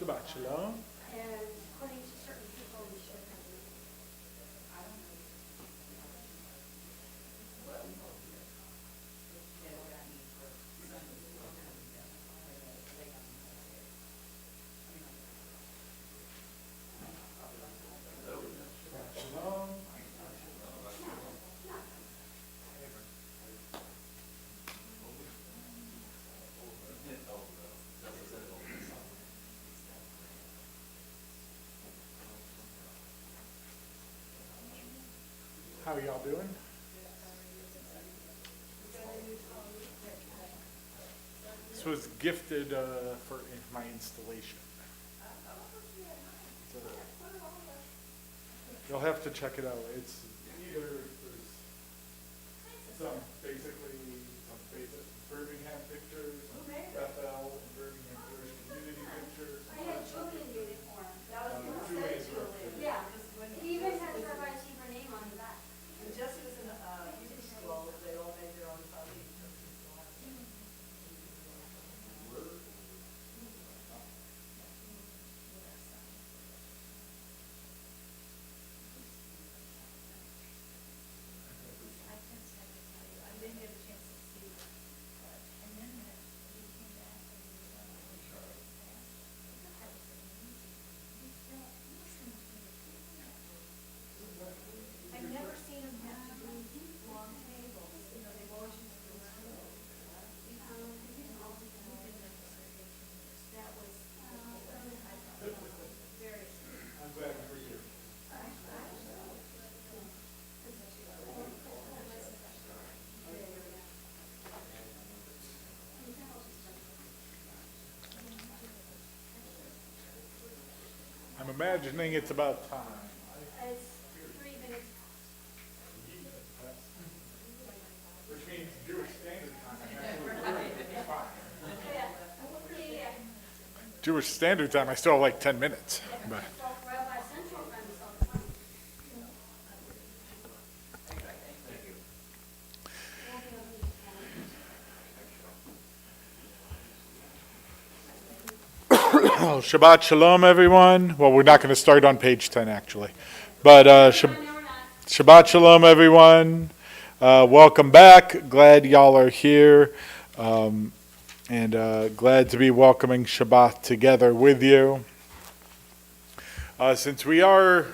Shabbat Shalom. And according to certain people, we should have it. Shalom. How are y'all doing? This was gifted for my installation. So, you'll have to check it out. It's either there's some basic Birmingham pictures, Bethel and Birmingham Jewish community pictures. I had children uniform. That was Two ways of Yeah. It even has Rabbi Sheba name on the back. When Jesse was in Hebrew school, they all made their own talit. I didn't get a chance to see it. And then he came back and he was I've never seen him have to do long tables. You know, they've always used to do slow. That was very. I'm glad you're here. I'm imagining it's about time. It's 3 minutes. Which means Jewish Standard Time. Yeah. Jewish Standard Time, I still have like 10 minutes. But So Rabbi Central Time is on the 20. Shabbat Shalom, everyone. Well, we're not going to start on page 10, actually. But Shabbat Shalom, everyone. Welcome back. Glad y'all are here. And glad to be welcoming Shabbat together with you. Since we're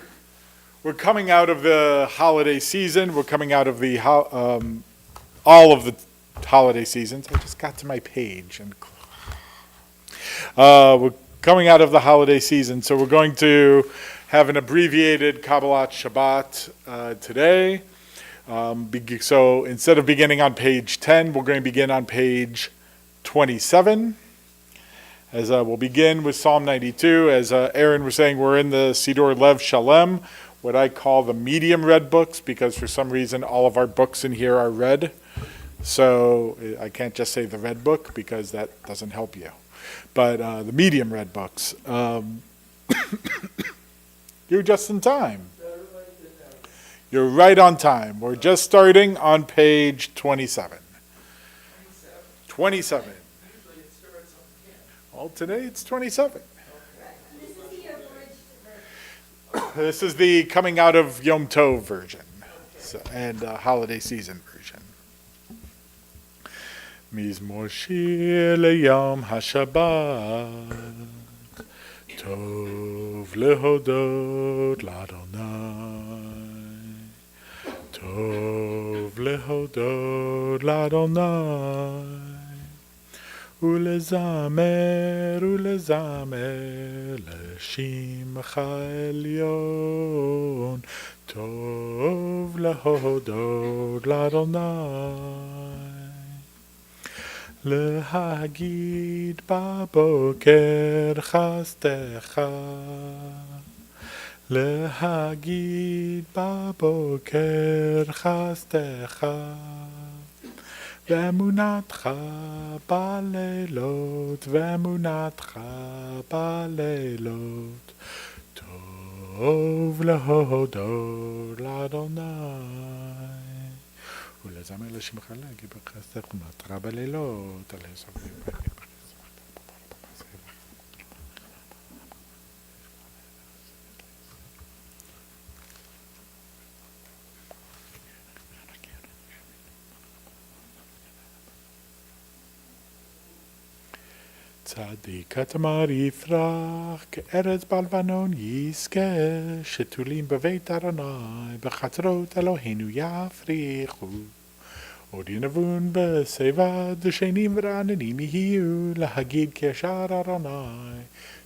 coming out of the holiday season, we're coming out of the all of the holiday seasons. I just got to my page and we're coming out of the holiday season, so we're going to have an abbreviated Kabbalat Shabbat today. So instead of beginning on page 10, we're going to begin on page 27. As we'll begin with Psalm 92. As Aaron was saying, we're in the Siddur Lev Shalem, what I call the medium red books, because for some reason all of our books in here are red. So I can't just say the red book because that doesn't help you. But the medium red books. You're just in time. You're right on time. We're just starting on page 27. 27. Well, today it's 27. This is the abridged version. This is the coming out of Yom Tov version and holiday season version. Mizmor shir leyom hashabbat, tov lehodot l'Adonai, tov lehodot l'Adonai, ulezamer l'shimcha elyon, tov lehodot l'Adonai. להגיד בבוקר חסדך, להגיד בבוקר חסדך, ואמונתך בלילות, ואמונתך בלילות, טוב להודות לאדוני. ולזמר לשמך להגיד בחסדך ומטרה בלילות על הסובבים. צדיק התמר יפרח, כארץ בלבנון יזכה, שתולים בבית ארוני, בחצרות אלוהינו יפריחו. עוד ינבון בשיבה, דשנים ורעננים יהיו, להגיד כשער ארוני,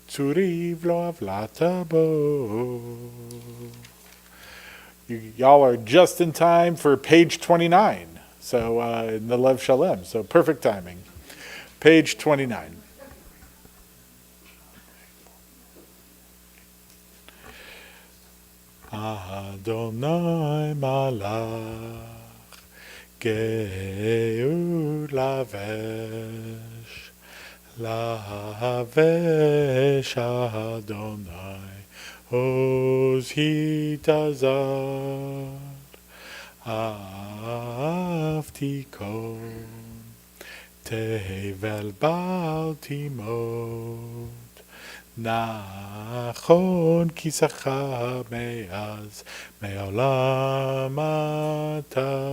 צוריב לא עוולת בו. Y'all are just in time for page 29, so in the Lev Shalem, so perfect timing. Page 29. Adonai malach geu lavesh Adonai oz hitazar avtikon tevel bal timot נכון כי זכה מאז מעולם אתה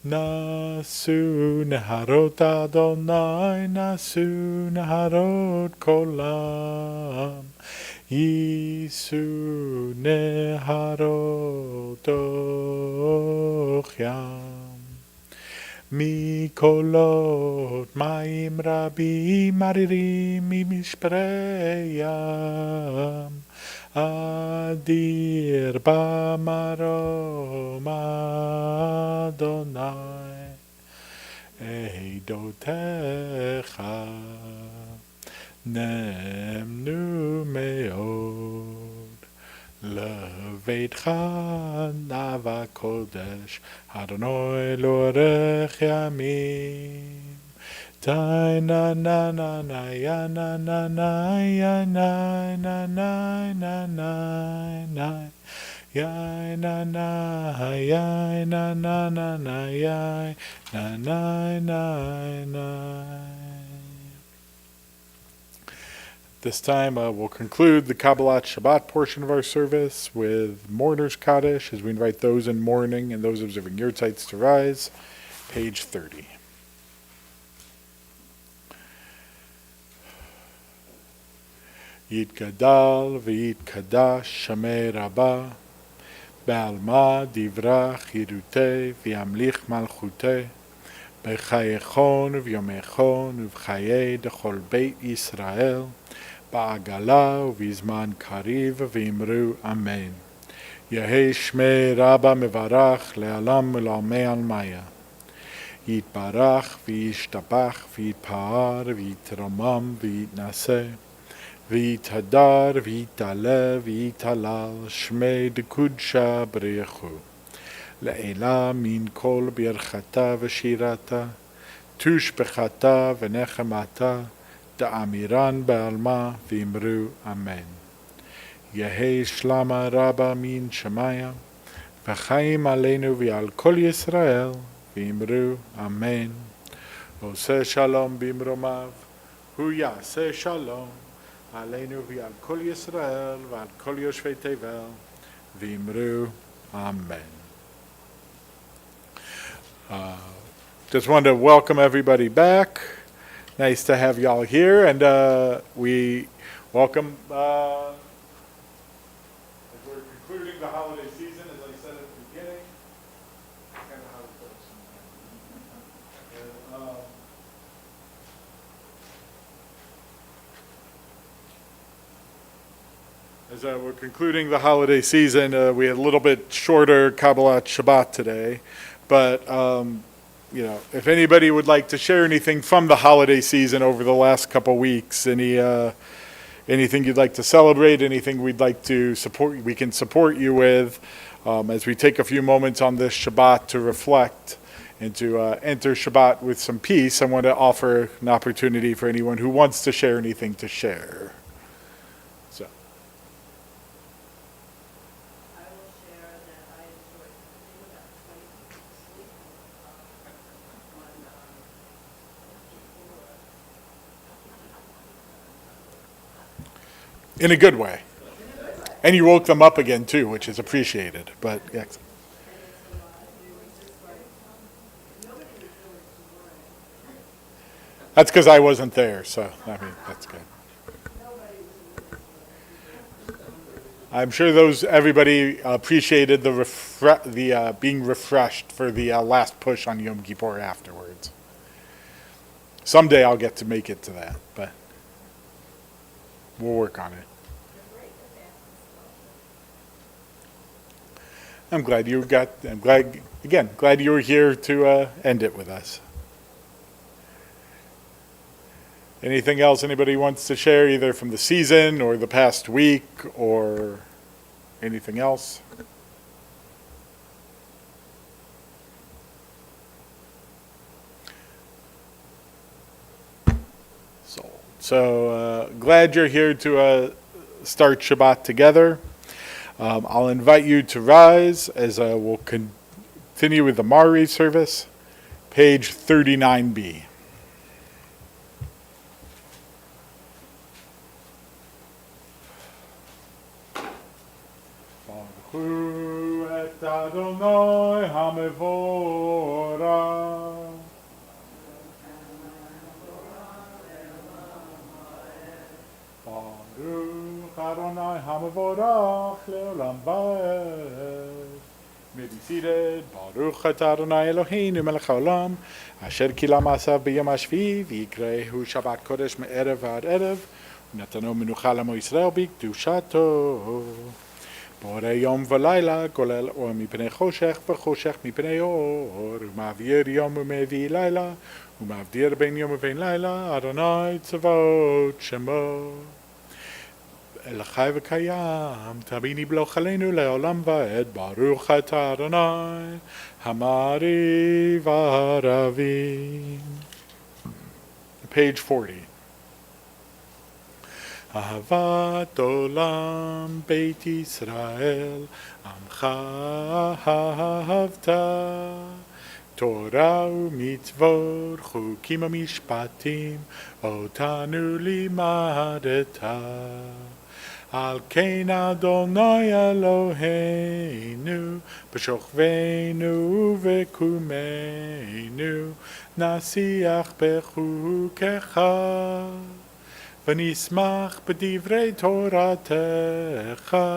נשאו נהרות אדוני נשאו נהרות כולם יישאו נהרות אוך ים מקולות מים רבים מרירים ממשפרי ים אדיר במרום אדוני עדותיך נאמנו מאוד לביתך נאווה קודש אדוני לאורך ימים די נה נה נה נה יה נה נה נה יה נה נה נה נה נה נה יה נה נה יה נה נה נה נה יה נה נה נה נה. This time we'll conclude the Kabbalat Shabbat portion of our service with Mourner's Kaddish as we invite those in mourning and those observing Yurtzites to rise. Page 30. Yitgadal v'yitkadash shamei rabba ba'alma divrach yirutei v'yamlich malchutei b'chayechon v'yomechon v'chayei dechol beit Yisrael בעגלה ובזמן קריב ואמרו אמן. יהי שמי רבה מברך לעולם ולעולמי עלמיה. יתברך וישתבח ויתפאר ויתרומם ויתנשא ויתהדר ויתעלה ויתהלל שמי דקודשה בריחו. לעילה מן כל ברכתה ושירתה תושבחתה ונחמתה דאמירן בעלמה ואמרו אמן. יהי שלמה רבה מן שמיה וחיים עלינו ועל כל ישראל ואמרו אמן. עושה שלום במרומיו הוא יעשה שלום עלינו ועל כל ישראל ועל כל יושבי תבל ואמרו אמן. Just wanted to welcome everybody back. Nice to have y'all here, and we welcome, as we're concluding the holiday season, as I said at the beginning, kind of how it goes. As we're concluding the holiday season, we had a little bit shorter Kabbalat Shabbat today, but you know, if anybody would like to share anything from the holiday season over the last couple weeks, anything you'd like to celebrate, anything we'd like to support, we can support you with, as we take a few moments on this Shabbat to reflect and to enter Shabbat with some peace. I want to offer an opportunity for anyone who wants to share anything to share. So. I will share that I enjoyed something about 20 minutes sleep on In a good way. And you woke them up again too, which is appreciated. But yeah. That's because I wasn't there, so, I mean, that's good. I'm sure everybody appreciated the being refreshed for the last push on Yom Kippur afterwards. Someday I'll get to make it to that, but we'll work on it. I'm glad you were here to end it with us. Anything else anybody wants to share, either from the season or the past week or anything else? So glad you're here to start Shabbat together. I'll invite you to rise as we'll continue with the Mari service, page 39b. Baruchu et Adonai HaMevorach. Baruch Adonai HaMevorach le'olam va'ed. May be seated. Baruch et Adonai Eloheinu melech haolam, asher kila ma'asav b'yom hashvi'i, v'yikrehu Shabbat Kodesh me'erev v'ad erev, u'natano menucha l'amo Yisrael b'kdushato. Borei yom v'layla, kolel or mipnei choshech v'choshech mipnei or, u'ma'avir yom u'mevi layla, u'ma'avdir ben yom u'ben layla, Adonai tzavot shemo. El chai v'kayam, tabini bloch aleinu le'olam va'ed, baruch atah Adonai, hamari v'aravim. Page 40. Ahavat olam beit Yisrael, amcha ahavta, Torah u'mitzvot, chukim u'mishpatim, otanu limadeta. Al kein Adonai Eloheinu, b'shochveinu v'kumeinu, nasiach bechukecha, v'nismach b'divrei Toratecha,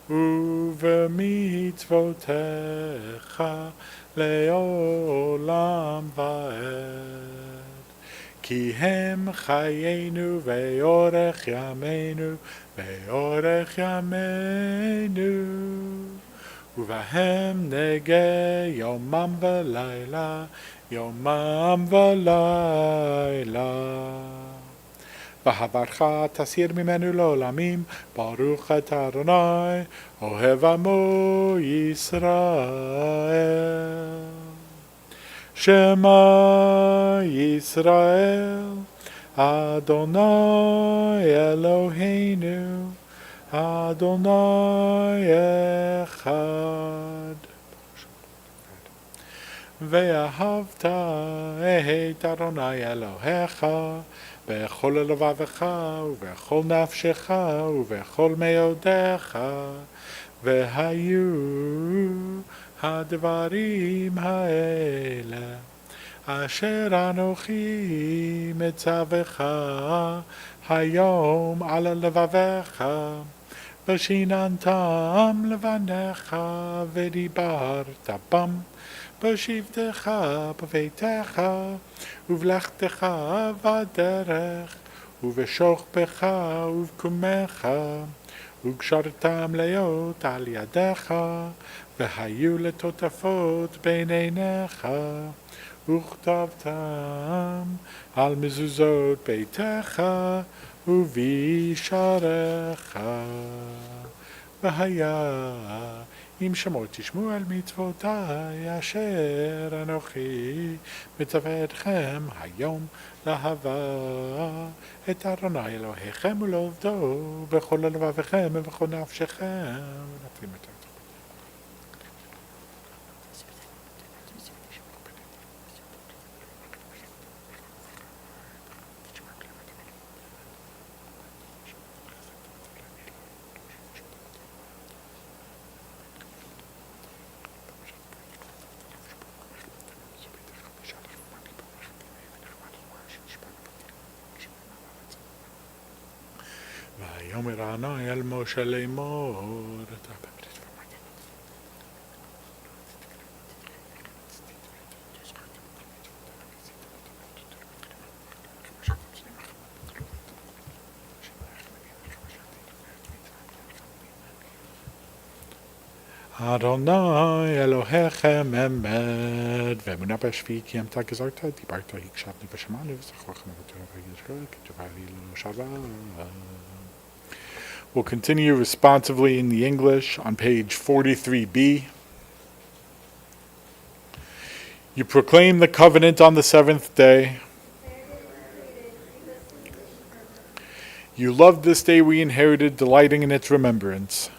u'v'mitzvotecha, le'olam va'ed. Ki hem chayenu ve'orech yameinu, ve'orech yameinu, uvahem nege yomam v'layla, yomam v'layla. V'havarcha tasir mimenu l'olamim, baruch atah Adonai, ohev amo Yisrael. Shema Yisrael, Adonai Eloheinu, Adonai Echad. Ve'ahavta et Adonai Elohecha, bechol levavecha, ubechol nafshecha, ubechol meodecha, ve'hayu הדברים האלה אשר אנוכי מצווך היום על לבביך ושיננתם לבניך ודיברת בם בשבתך בביתך ובלכתך בדרך ובשוכבך ובקומך וגשרתם להיות על ידך והיו לטוטפות בין עיניך וכתבתם על מזוזות ביתך ובישעריך. והיה אם שמות תשמעו על מצוותי אשר אנוכי מצווה אתכם היום לאהבה את אדוני אלוהיכם ולעובדו בכל לבביכם ובכל נפשכם. ויאמר אדוני אל משה לאמור. אדוני אלוהיכם אמת, ואמונה בשבי קיימת גזרת, דיברת הקשבתי ושמענו, וזכרך מבטוח ישראל, כתובה לי לא שבת. We'll continue responsively in the English on page 43b. You proclaim the covenant on the seventh day. You loved this day we inherited, delighting in its remembrance.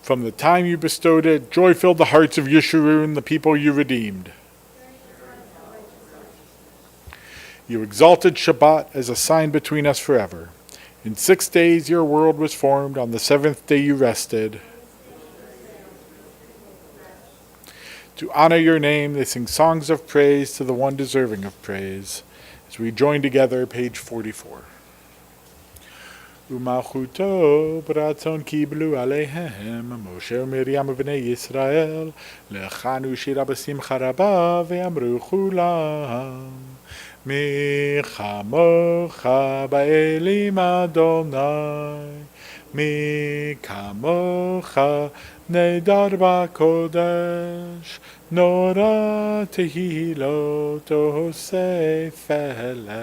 From the time you bestowed it, joy filled the hearts of Yeshurun, the people you redeemed. You exalted Shabbat as a sign between us forever. In 6 days your world was formed, on the seventh day you rested. To honor your name, they sing songs of praise to the one deserving of praise. As we join together, page 44. ומלכותו ברצון קיבלו עליהם משה ומרים ובני ישראל לחנו שירה בשמחה רבה ואמרו כולם מי כמוך באלים אדוני מי כמוך נדר בקודש נורא תהילות עושה פלא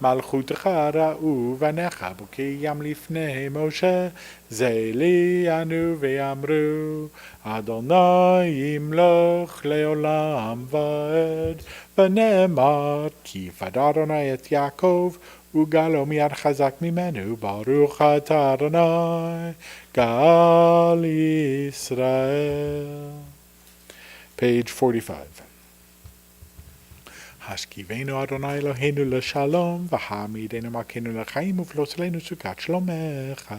מלכותך ראו בניך בוקיים לפני משה זה לי ענו ואמרו אדוני ימלוך לעולם ועד ונאמר כי פדה אדוני את יעקב וגלו מיד חזק ממנו ברוך אתה אדוני גאל ישראל. Page 45. השכיבנו אדוני אלוהינו לשלום, והעמידנו מלכנו לחיים, ופלוס עלינו סוכת שלומך.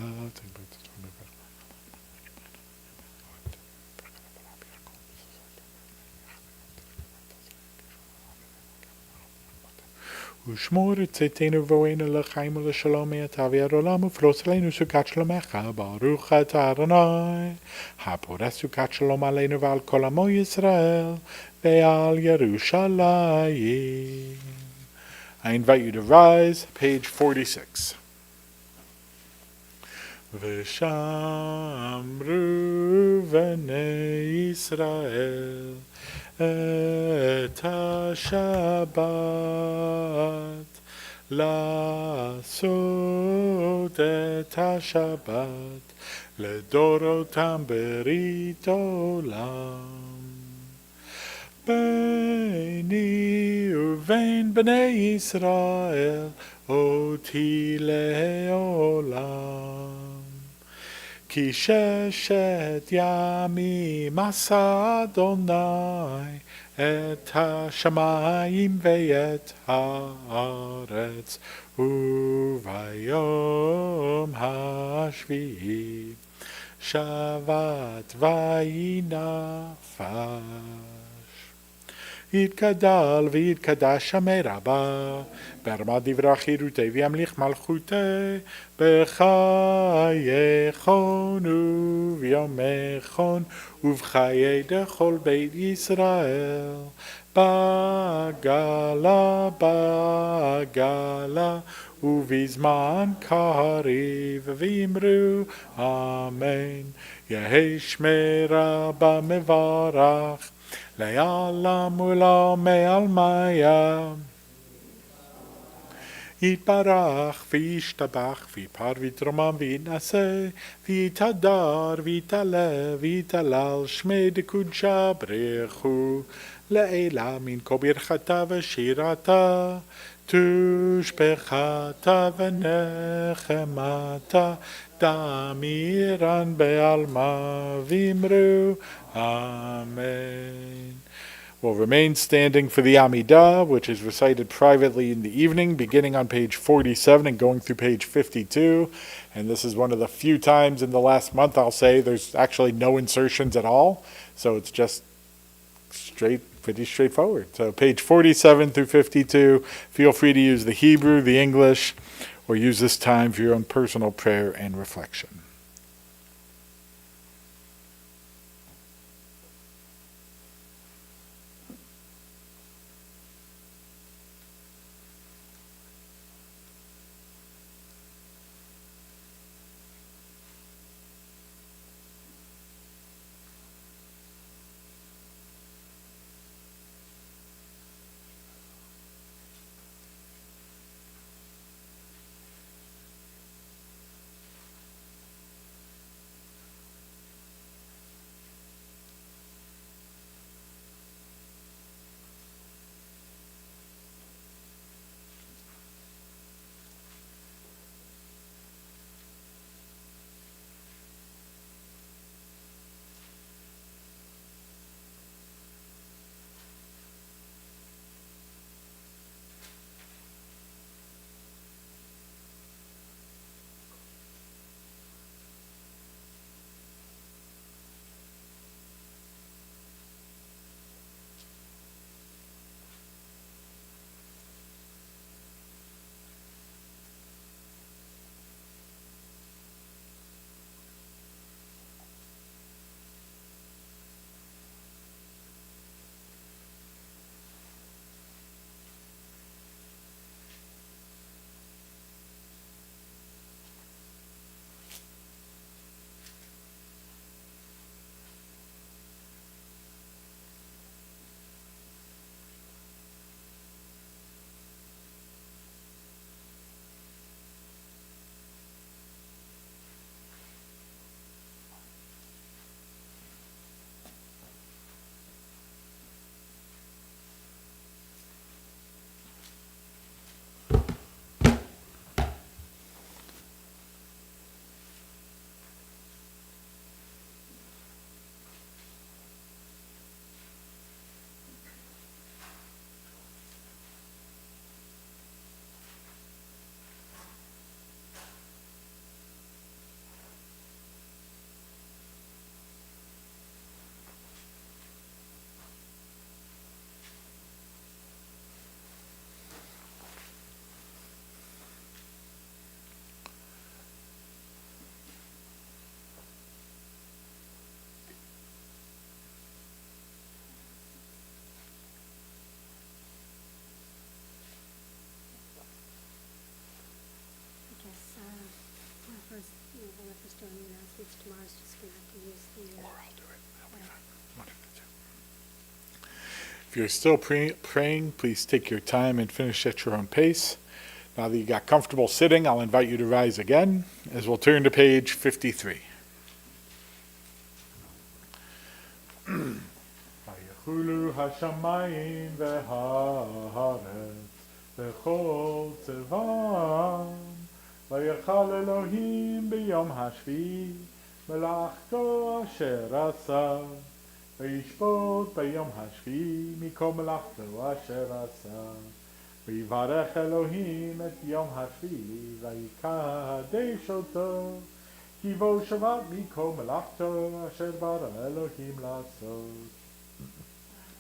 ושמור את צאתנו ובואנו לחיים ולשלום מעתה ועד עולם, ופלוס עלינו סוכת שלומך, ברוך אתה אדוני, הפורס סוכת שלום עלינו ועל כל עמו ישראל, ועל ירושלים. I invite you to rise, page 46. ושמרו בני ישראל את השבת לעשות את השבת לדורותם ברית עולם ביני ובין בני ישראל אותי לעולם כי ששת ימים עשה אדוני את השמיים ואת הארץ וביום השביעי שבת וינפש יתגדל ויתקדש שמי רבה ברמה דברי חירותי וימליך מלכותי בחייכון וביומכון ובחיי דכל בית ישראל בגלה בגלה ובזמן קריב ואמרו אמן יהי שמי רבה מברך לעולם ולעולמי עלמיא יתברך וישתבח ויפר ויתרומם ויתנשא ויתהדר ויתעלה ויתהלל שמי דקודשא ברכו לעילה מן כה ברכתה ושירתה תושבחתה ונחמתה דמירן בעלמא ואמרו Amen. We'll remain standing for the Amidah, which is recited privately in the evening, beginning on page 47 and going through page 52. And this is one of the few times in the last month, I'll say, there's actually no insertions at all. So it's just straight pretty straightforward. So page 47 through 52, feel free to use the Hebrew, the English, or use this time for your own personal prayer and reflection. I guess, when I first, when I first doing the announcements, tomorrow's just gonna have to use the, Or I'll do it. That'll be fine. Whatever to do. If you're still praying, please take your time and finish at your own pace. Now that you got comfortable sitting, I'll invite you to rise again as we'll turn to page 53. Vayechulu hashamayim v'haaretz v'chol tzevam vayechal Elohim b'yom hashvi melachto asher asa vayishpot b'yom hashvi mikol melachto asher asa ויברך אלוהים את יום השביעי ויקדש אותו כי בו שבת מכל מלאכתו אשר ברא אלוהים לעשות.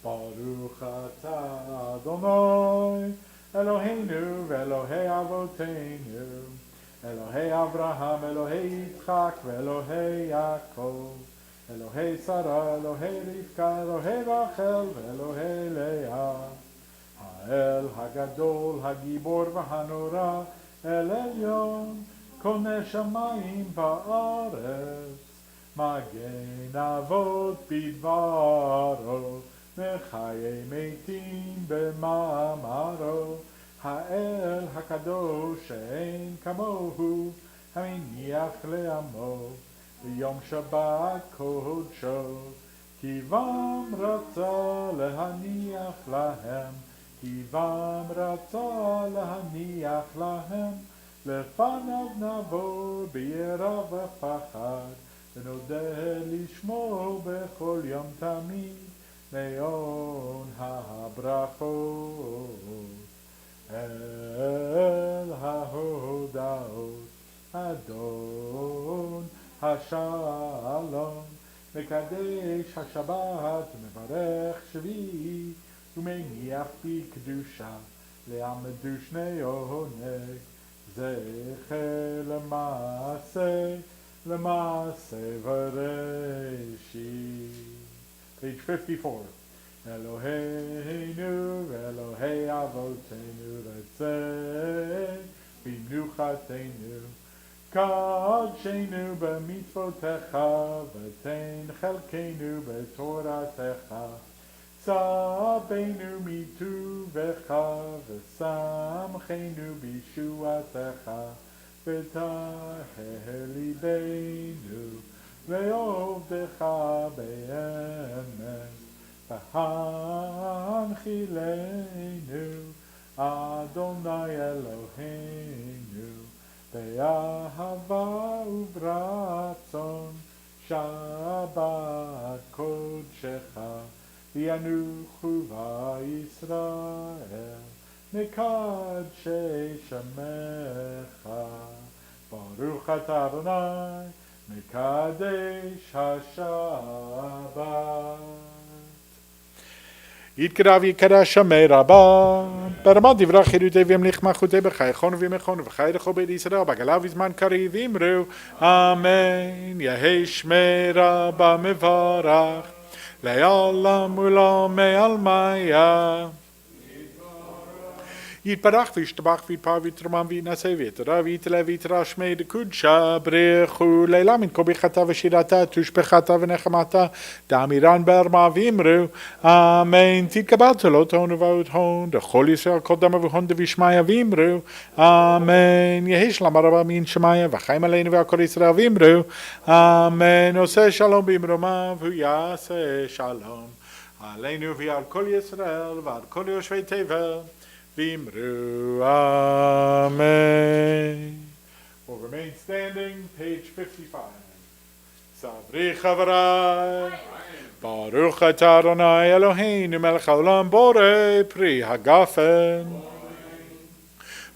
ברוך אתה אדוני אלוהינו ואלוהי אבותינו אלוהי אברהם אלוהי יצחק ואלוהי יעקב אלוהי שרה אלוהי רבקה אלוהי רחל ואלוהי לאה האל הגדול, הגיבור והנורא, אל עליון, קונה שמיים וארץ, מגן אבות בדברו, מחיי מתים במאמרו, האל הקדוש שאין כמוהו, המניח לעמו, ביום שבת קודשו, כי בם רצה להניח להם, כי בם רצה להניח להם, לפניו נבוא ביראה ופחד, ונודה לשמו בכל יום תמיד, מעון הברכות. אל ההודעות, אדון השלום, מקדש השבת ומברך שביעי ומניח בקדושה לעמדו שני עונג זכר למעשה בראשית. Page 54. Eloheinu, Elohei Avotenu, Retzeh, B'mnuchatenu, Kadshenu b'mitzvotecha, V'tein chelkenu b'toratecha, Tzavenu mituvecha, V'samchenu b'shuatecha, V'taheh libeinu, Ve'ovdecha be'emet, V'hanchilenu, Adonai Eloheinu, Be'ahava uvratzon, Shabbat kodshecha, V'yanuchu v'Yisrael, Mekadshei shemecha, Baruch atah Adonai, Mekadesh HaShabbat. יתקרב יקדש שמי רבה, ברמת דברי חירותי וימליך מלכותי בחייכון וימכון וחי לכו בית ישראל בגלה וזמן קריב אמרו אמן. יהי שמי רבה מברך לעולם ולעולמי עלמיא. יתברך וישתבח ויתפאר ויתרומם ויתנשא ויתרא ויתעלה ויתרשמי דקודשא בריחו לילה מן כל ברכתה ושירתה תושבחתה ונחמתה דאמירן בארמה ואמרו אמן. תתקבל תולות הון ובאות הון דכל ישראל כל דם והון דבישמיא ואמרו אמן. יהי שלום רבה מן שמיא וחיים עלינו ועל כל ישראל ואמרו אמן. עושה שלום במרומיו הוא יעשה שלום עלינו ועל כל ישראל ועל כל יושבי תבל Vimru, Amen. We'll remain standing, page 55. Sabri Chavarai, Baruch atah Adonai Eloheinu melech haolam borei pri hagafen.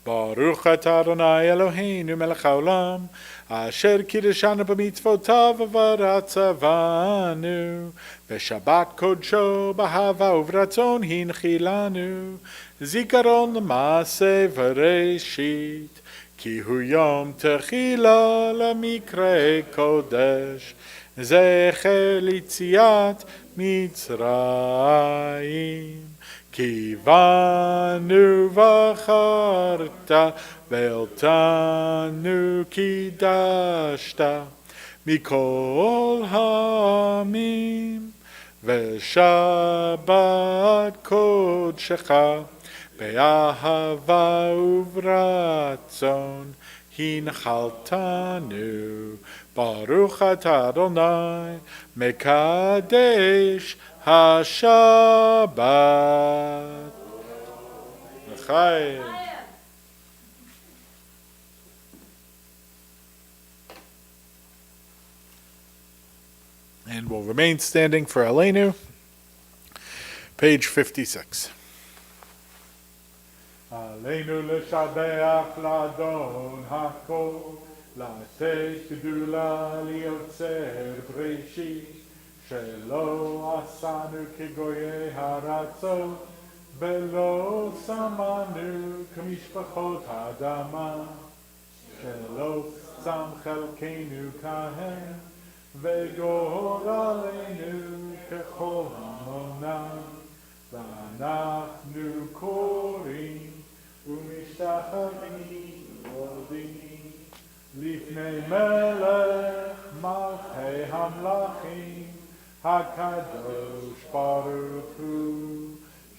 Baruch atah Adonai Eloheinu melech haolam asher kiddushanu b'mitzvotav v'ratzavanu v'shabbat kodsho b'ahava uvratzon hinchilanu zikaron l'maaseh v'reishit ki hu yom techila l'mikrei kodesh zecher litziat mitzrayim ki vanu v'charta ve'eltanu kidashta mikol ha'amim ve'shabbat kodshecha be'ahava uvratzon hinchaltanu Baruch atah Adonai mekadesh HaShabbat. L'chaim. And we'll remain standing for Aleinu, page 56. Aleinu l'shabeach l'adon hakol, לעשה גדולה ליוצר בראשית, שלא עשנו כגויי הארצות, ולא שמנו כמשפחות האדמה, שלא שם חלקנו כהם, וגורלנו ככל המונם, ואנחנו קוראים ומשתחווים ועובדים לפני מלך מלכי המלכים הקדוש ברוך הוא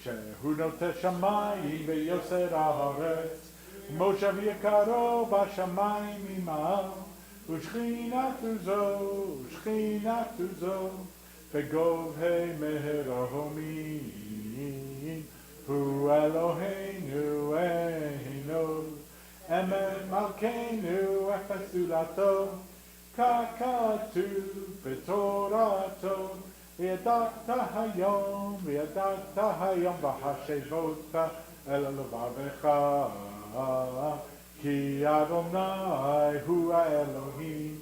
שהוא נוטה שמיים ויוסר הארץ ומושב יקרו בשמיים עמם ושכינתו זו בגובהי מרומין הוא אלוהינו אינו אמת מלכנו אפסולתו ככתוב בתורתו וידעת היום והשבות אל לבבך כי אדוני הוא האלוהים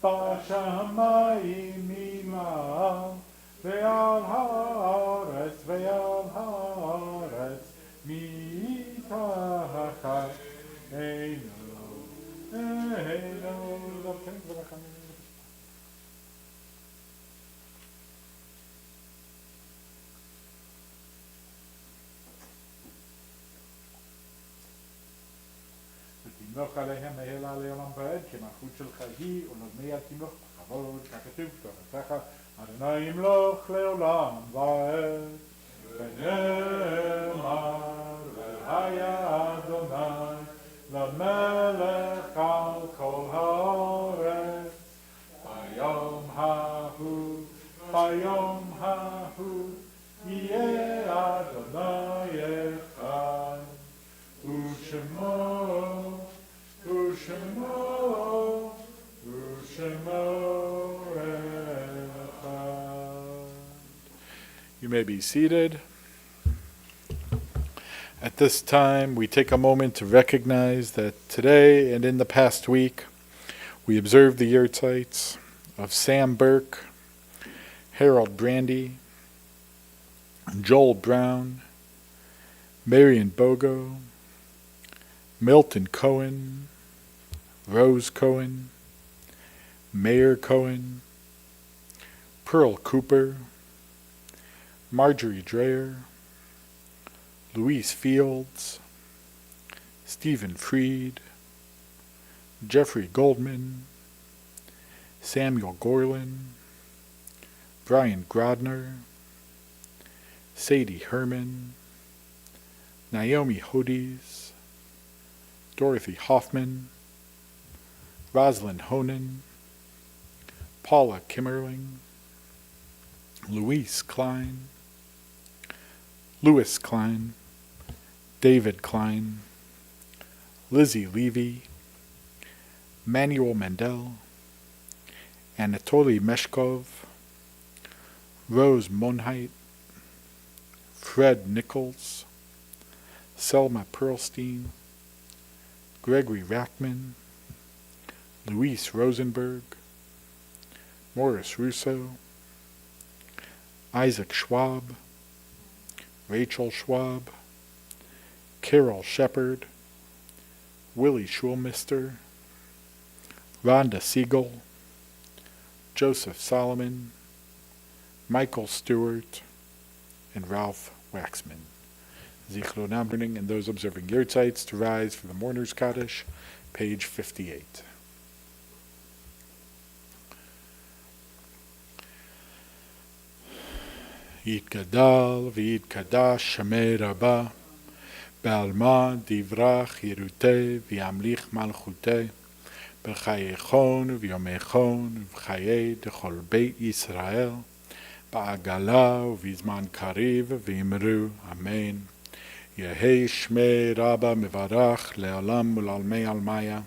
בשמיים עמך ימלוך עליהם מהילה לעולם ועד, כי מלכות שלך היא, ולעולמי אל תמלוך בכבוד, ככתוב בתורתך, אדוני ימלוך לעולם ועד. ונאמר, והיה אדוני למלך על כל הארץ, ביום ההוא יהיה אדוני אחד, ושמו אחד. You may be seated. At this time, we take a moment to recognize that today and in the past week, we observed the yahrzeits of Sam Burke, Harold Brandy, Joel Brown, Marion Bogo, Milton Cohen, Rose Cohen, Mayor Cohen, Pearl Cooper, Marjorie Dreyer, Louise Fields, Stephen Freed, Jeffrey Goldman, Samuel Gorlin, Brian Grodner, Sadie Herman, Naomi Hodes, Dorothy Hoffman, Rosalind Honan, Paula Kimmerling, Louis Klein, David Klein, Lizzie Levy, Manuel Mendel, Anatoly Meshkov, Rose Monheit, Fred Nichols, Selma Pearlstein, Gregory Rackman, Luis Rosenberg, Morris Russo, Isaac Schwab, Rachel Schwab, Carol Shepard, Willie Schulmister, Rhonda Siegel, Joseph Solomon, Michael Stewart, and Ralph Waxman. Zichronam burning and those observing yahrzeits to rise for the Mourner's Kaddish, page 58. יתגדל ויתקדש שמי רבה, בעלמא דברך ירותי וימליך מלכותי, בחייכון וביומייכון ובחיי דכל בית ישראל, בעגלה ובזמן קריב ואמרו אמן. יהי שמי רבה מברך לעולם ולעלמי עלמיה,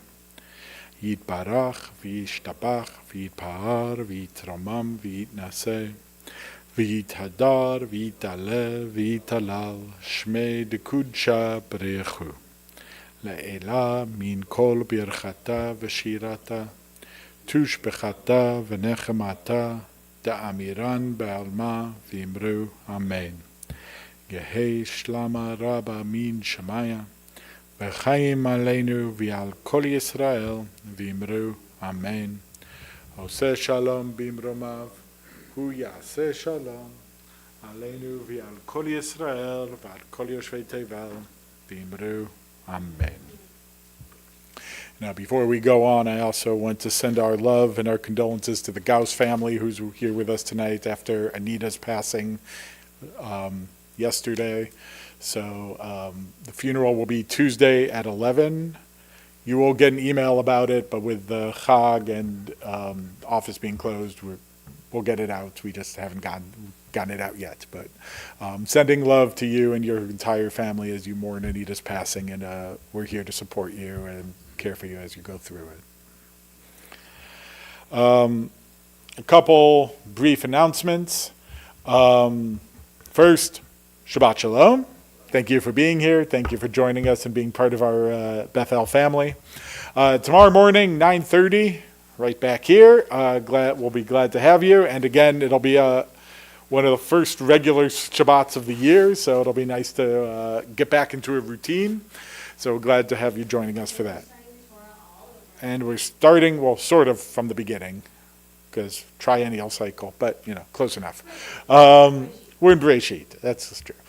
יתברך וישתבח ויתפאר ויתרומם ויתנשא, ויתהדר ויתעלה ויתהלל, שמי דקודשה ברכו. לעילה מן כל ברכתה ושירתה, תושבחתה ונחמתה, דאמירן בעלמא ואמרו אמן. יהי שלמה רבה מן שמיה, וחיים עלינו ועל כל ישראל, ואמרו אמן. עושה שלום במרומיו, הוא יעשה שלום עלינו ועל כל ישראל ועל כל יושבי תבל, ואמרו amen. Now, before we go on, I also want to send our love and our condolences to the Gauss family who's here with us tonight after Anita's passing yesterday. So the funeral will be Tuesday at 11. You will get an email about it, but with the Chag and office being closed, we'll get it out. We just haven't gotten it out yet. But sending love to you and your entire family as you mourn Anita's passing, and we're here to support you and care for you as you go through it. A couple brief announcements. First, Shabbat Shalom. Thank you for being here. Thank you for joining us and being part of our Bethel family. Tomorrow morning, 9:30, right back here. We'll be glad to have you. And again, it'll be one of the first regular Shabbats of the year, so it'll be nice to get back into a routine. So glad to have you joining us for that. And we're starting, well, sort of from the beginning, because triennial cycle, but, close enough. We're in Bereshit. That's true.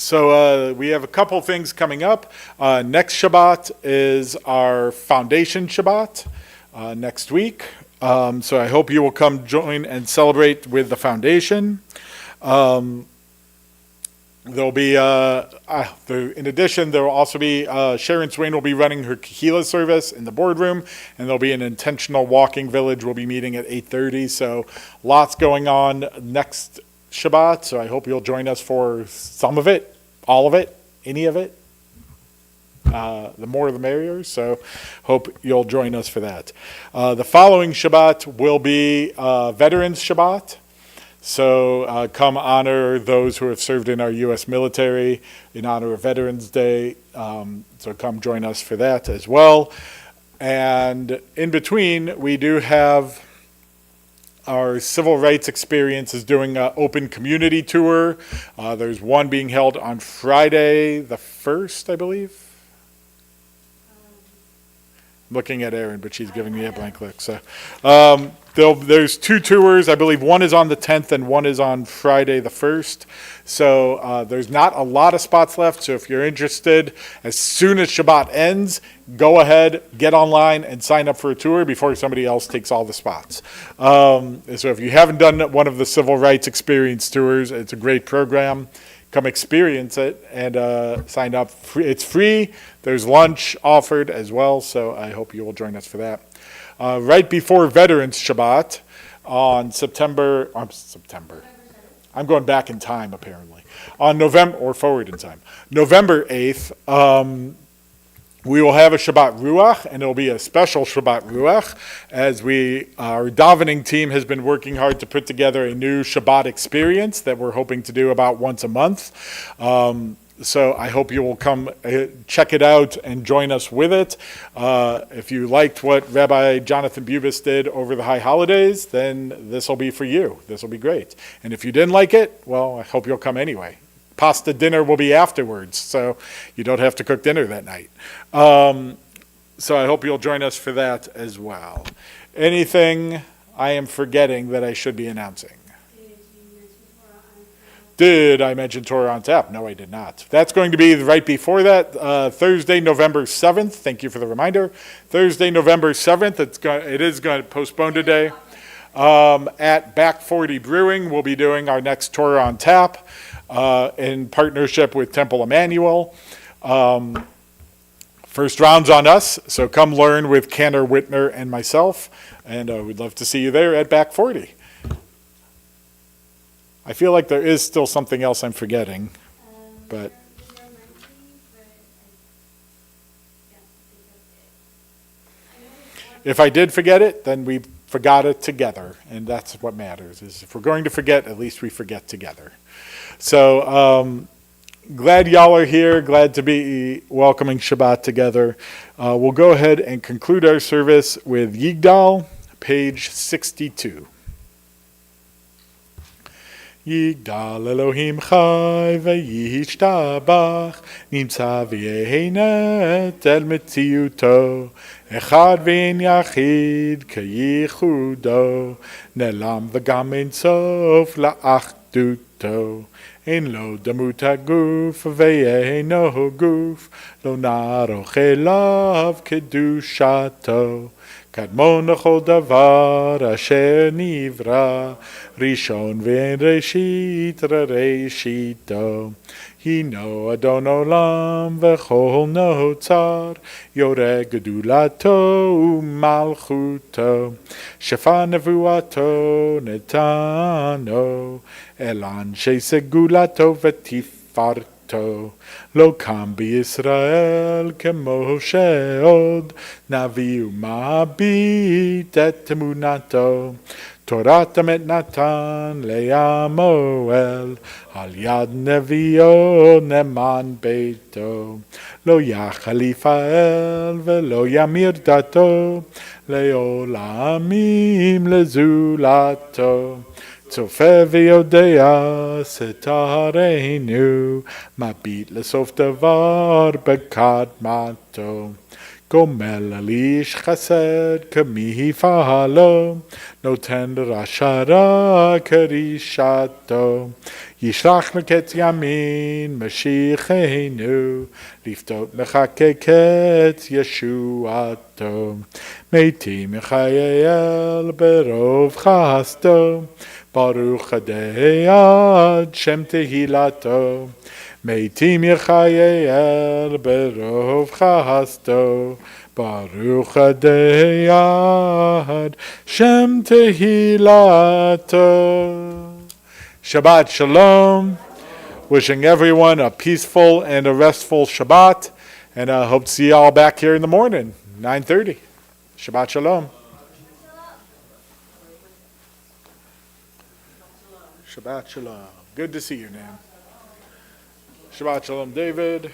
So we have a couple things coming up. Next Shabbat is our Foundation Shabbat next week. So I hope you will come join and celebrate with the foundation. There'll be, in addition, there will also be, Sharon Swain will be running her Kahila service in the boardroom, and there'll be an intentional walking village. We'll be meeting at 8:30. So lots going on next Shabbat. So I hope you'll join us for some of it, all of it, any of it. The more the merrier. So hope you'll join us for that. The following Shabbat will be Veterans Shabbat. So come honor those who have served in our U.S. military in honor of Veterans Day. So come join us for that as well. And in between, we do have our civil rights experience is doing an open community tour. There's one being held on Friday the 1st, I believe. I'm looking at Erin, but she's giving me a blank look. So there's two tours. I believe one is on the 10th and one is on Friday the 1st. So there's not a lot of spots left. So if you're interested, as soon as Shabbat ends, go ahead, get online, and sign up for a tour before somebody else takes all the spots. So if you haven't done one of the civil rights experience tours, it's a great program. Come experience it and sign up. It's free. There's lunch offered as well, so I hope you will join us for that. Right before Veterans Shabbat on September, I'm going back in time apparently. On November, or forward in time, November 8th, we will have a Shabbat Ruach, and it will be a special Shabbat Ruach, as our davening team has been working hard to put together a new Shabbat experience that we're hoping to do about once a month. So I hope you will come check it out and join us with it. If you liked what Rabbi Jonathan Bubis did over the high holidays, then this will be for you. This will be great. And if you didn't like it, well, I hope you'll come anyway. Pasta dinner will be afterwards, so you don't have to cook dinner that night. So I hope you'll join us for that as well. Anything I am forgetting that I should be announcing? Did I mention Torah on Tap? No, I did not. That's going to be right before that, Thursday, November 7th. Thank you for the reminder. Thursday, November 7th. It is going to postpone today. At Back 40 Brewing, we'll be doing our next Torah on Tap. In partnership with Temple Emmanuel. First round's on us, so come learn with Cantor Whitner and myself, and we'd love to see you there at Back 40. I feel like there is still something else I'm forgetting, but... If I did forget it, then we forgot it together, and that's what matters, is if we're going to forget, at least we forget together. So glad y'all are here. Glad to be welcoming Shabbat together. We'll go ahead and conclude our service with Yigdal, page 62. Yigdal Elohim chai v'yishtabach nimtza v'yehenet el metziuto echad v'en yachid k'yichudo nelam v'gam ein sof la'achduto ein lo damut haguf ve'eino guf lo naroch elav kedushato קדמון לכל דבר אשר נברא, ראשון ואין ראשית ראשיתו. הינו אדון עולם וכל נוצר, יורה גדולתו ומלכותו. שפע נבואתו נתנו, אל אנשי סגולתו ותפארתו. לא קם בישראל כמו שעוד, נביא ומביט את אמונתו. תורת אמת נתן לעמואל, על יד נביאו נאמן ביתו. לא יחליף האל ולא ימיר דתו, לעולמים לזולתו. צופה ויודע סתרנו, מביט לסוף דבר בקדמתו. גומל על איש חסד כמי פעלו, נותן רשע רע כרישתו. ישלח לקץ ימין משיחנו, לפתות מחכה קץ ישועתו. מתים יחייל ברוב חסדו, ברוך הדי עד שם תהילתו. מתים יחייל ברוב חסדו, ברוך הדי עד שם תהילתו. Shabbat Shalom. Wishing everyone a peaceful and a restful Shabbat. And I hope to see you all back here in the morning, 9:30. Shabbat Shalom. Shabbat Shalom. Good to see you, Nan. Shabbat Shalom, David.